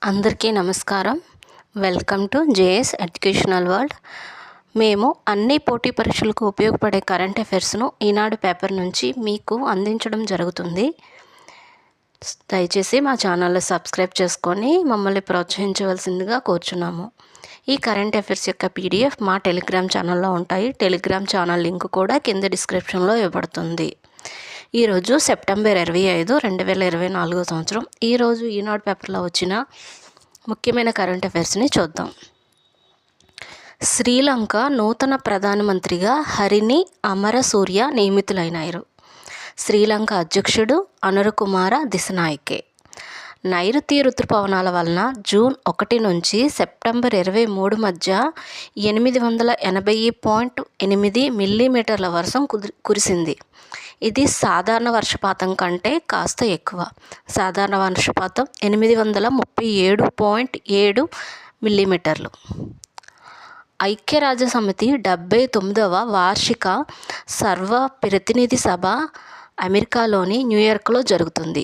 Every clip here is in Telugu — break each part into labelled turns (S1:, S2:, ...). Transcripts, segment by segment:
S1: అందరికీ నమస్కారం. Welcome to JS educational world. మేము అన్ని పోటీ పరీక్షలకు ఉపయోగపడే కరెంట్ అఫైర్స్ను ఈనాడు పేపర్ నుంచి మీకు అందించడం జరుగుతుంది. దయచేసి మా ఛానల్ని సబ్స్క్రైబ్ చేసుకొని మమ్మల్ని ప్రోత్సహించవలసిందిగా కోరుచున్నాము. ఈ కరెంట్ అఫైర్స్ యొక్క పీడిఎఫ్ మా టెలిగ్రామ్ ఛానల్లో ఉంటాయి. టెలిగ్రామ్ ఛానల్ లింక్ కూడా కింద డిస్క్రిప్షన్లో ఇవ్వబడుతుంది. ఈరోజు సెప్టెంబర్ 25, 2024 సంవత్సరం. ఈరోజు ఈనాడు పేపర్లో వచ్చిన ముఖ్యమైన కరెంట్ అఫైర్స్ని చూద్దాం. శ్రీలంక నూతన ప్రధానమంత్రిగా హరిని అమరసూర్య నియమితులైనారు. శ్రీలంక అధ్యక్షుడు అనురకుమార దిశనాయకే. నైరుతి ఋతుపవనాల వలన జూన్ 1 నుంచి సెప్టెంబర్ 23 మధ్య 880.8 మిల్లీమీటర్ల వర్షం కురిసింది. ఇది సాధారణ వర్షపాతం కంటే కాస్త ఎక్కువ. సాధారణ వర్షపాతం 837.7 మిల్లీమీటర్లు. ఐక్యరాజ్యసమితి 79వ వార్షిక సర్వ ప్రతినిధి సభ అమెరికాలోని న్యూయార్క్లో జరుగుతుంది.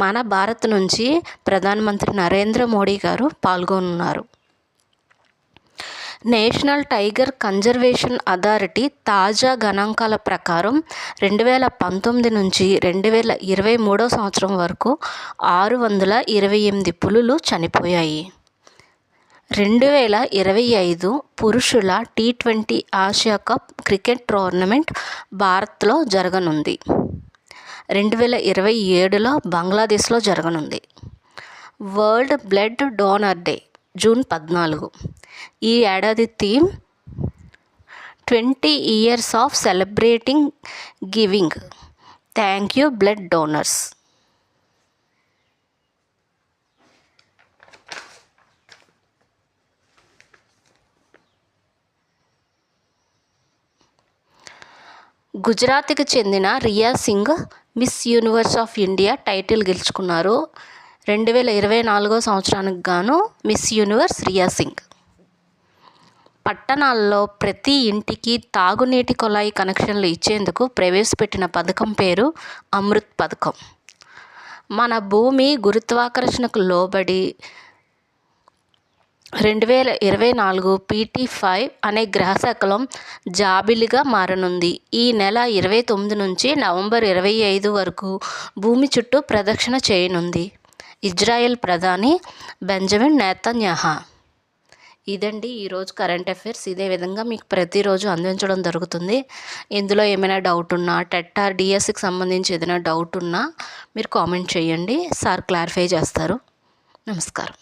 S1: మన భారత్ నుంచి ప్రధానమంత్రి నరేంద్ర మోడీ గారు పాల్గొన్నారు. నేషనల్ టైగర్ కన్జర్వేషన్ అథారిటీ తాజా గణాంకాల ప్రకారం 2019 నుంచి 2023 సంవత్సరం వరకు 628 పులులు చనిపోయాయి. 2025 పురుషుల T20 Asia cup cricket tournament భారత్లో జరగనుంది. 2027లో బంగ్లాదేశ్లో జరగనుంది. World Blood Donor Day June 14. ఈ ఏడాది theme 20 years of celebrating giving. Thank you blood donors. గుజరాత్కి చెందిన Riya Singh Miss Universe of India title గెలుచుకున్నారు. 2024 సంవత్సరానికి గాను మిస్ యూనివర్స్ రియా సింగ్. పట్టణాల్లో ప్రతి ఇంటికి తాగునీటి కుళాయి కనెక్షన్లు ఇచ్చేందుకు ప్రవేశపెట్టిన పథకం పేరు అమృత్ పథకం. మన భూమి గురుత్వాకర్షణకు లోబడి 2024 PT5 అనే గ్రహశకలం జాబిలిగా మారనుంది. ఈ నెల 29 నుంచి నవంబర్ 25 వరకు భూమి చుట్టూ ప్రదక్షిణ చేయనుంది ఇజ్రాయెల్ ప్రధాని బెంజమిన్ నెతన్యాహు. ఇదండి ఈరోజు కరెంట్ అఫైర్స్. ఇదే విధంగా మీకు ప్రతిరోజు అందించడం జరుగుతుంది. ఇందులో ఏమైనా డౌట్ ఉన్నా, టెట్ ఆర్ డిఎస్సికి సంబంధించి ఏదైనా డౌట్ ఉన్నా మీరు కామెంట్ చేయండి. సార్ క్లారిఫై చేస్తారు. నమస్కారం.